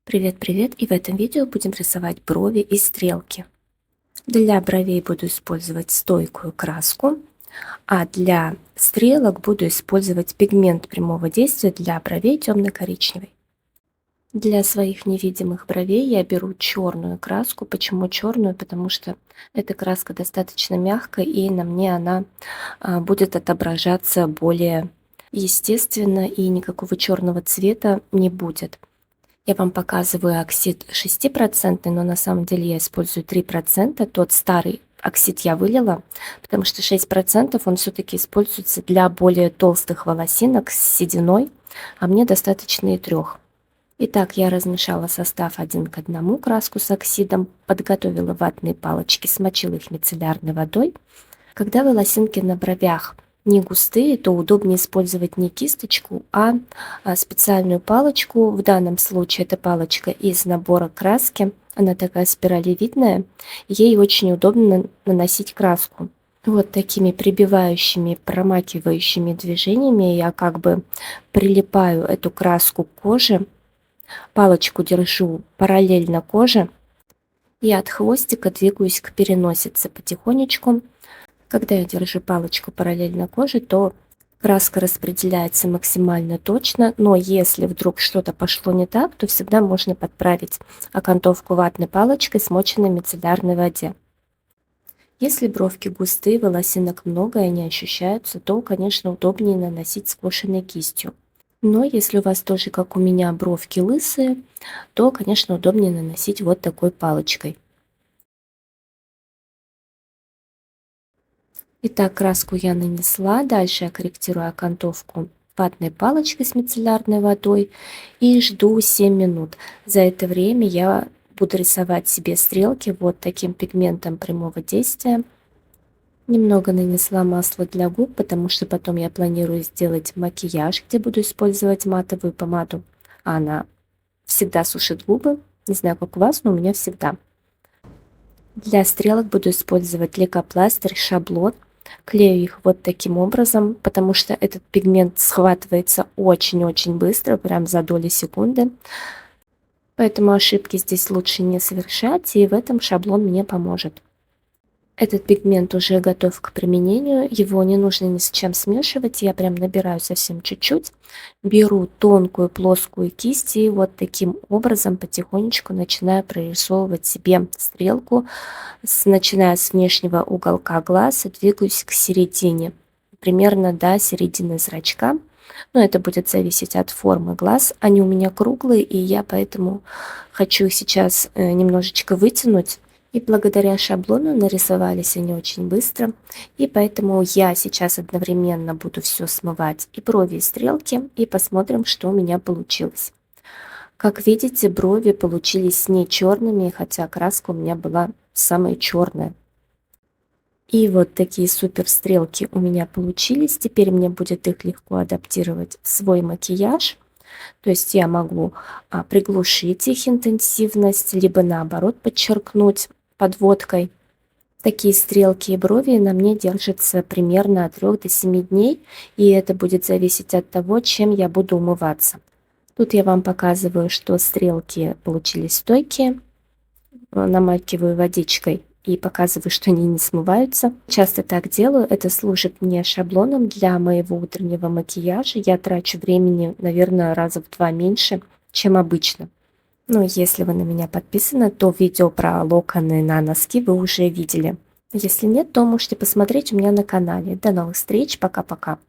Привет-привет! И в этом видео будем рисовать брови и стрелки. Для бровей буду использовать стойкую краску, а для стрелок буду использовать пигмент прямого действия для бровей темно-коричневый. Для своих невидимых бровей я беру черную краску. Почему черную? Потому что эта краска достаточно мягкая, и на мне она будет отображаться более естественно, и никакого черного цвета не будет. Я вам показываю оксид 6%, но на самом деле я использую 3%. Тот старый оксид я вылила, потому что 6% он все-таки используется для более толстых волосинок с сединой, а мне достаточно и 3. Итак, я размешала состав 1 к 1, краску с оксидом, подготовила ватные палочки, смочила их мицеллярной водой. Когда волосинки на бровях не густые, то удобнее использовать не кисточку, а специальную палочку. В данном случае это палочка из набора краски. Она такая спиралевидная. Ей очень удобно наносить краску. Вот такими прибивающими, промакивающими движениями я как бы прилипаю эту краску к коже. Палочку держу параллельно коже и от хвостика двигаюсь к переносице потихонечку. Когда я держу палочку параллельно коже, то краска распределяется максимально точно, но если вдруг что-то пошло не так, то всегда можно подправить окантовку ватной палочкой, смоченной в мицеллярной воде. Если бровки густые, волосинок много и они ощущаются, то, конечно, удобнее наносить скошенной кистью. Но если у вас тоже, как у меня, бровки лысые, то, конечно, удобнее наносить вот такой палочкой. Итак, краску я нанесла. Дальше я корректирую окантовку ватной палочкой с мицеллярной водой и жду 7 минут. За это время я буду рисовать себе стрелки вот таким пигментом прямого действия. Немного нанесла масла для губ, потому что потом я планирую сделать макияж, где буду использовать матовую помаду. Она всегда сушит губы. Не знаю, как у вас, но у меня всегда. Для стрелок буду использовать лейкопластырь, шаблон. Клею их вот таким образом, потому что этот пигмент схватывается очень-очень быстро, прям за доли секунды. Поэтому ошибки здесь лучше не совершать, и в этом шаблон мне поможет. Этот пигмент уже готов к применению, его не нужно ни с чем смешивать, я прям набираю совсем чуть-чуть, беру тонкую плоскую кисть и вот таким образом потихонечку начинаю прорисовывать себе стрелку, начиная с внешнего уголка глаза, двигаюсь к середине, примерно до середины зрачка. Но это будет зависеть от формы глаз, они у меня круглые, и я поэтому хочу их сейчас немножечко вытянуть. И благодаря шаблону нарисовались они очень быстро, и поэтому я сейчас одновременно буду все смывать, и брови, и стрелки, и посмотрим, что у меня получилось. Как видите, брови получились не черными, хотя краска у меня была самая черная. И вот такие супер стрелки у меня получились. Теперь мне будет их легко адаптировать в свой макияж. То есть я могу приглушить их интенсивность, либо наоборот подчеркнуть подводкой. Такие стрелки и брови на мне держатся примерно от 3 до 7 дней, и это будет зависеть от того, чем я буду умываться. Тут я вам показываю, что стрелки получились стойкие. Намакиваю водичкой и показываю, что они не смываются. Часто так делаю, это служит мне шаблоном для моего утреннего макияжа. Я трачу времени, наверное, раза в 2 меньше, чем обычно. Ну, если вы на меня подписаны, то видео про локоны на носки вы уже видели. Если нет, то можете посмотреть у меня на канале. До новых встреч, пока-пока.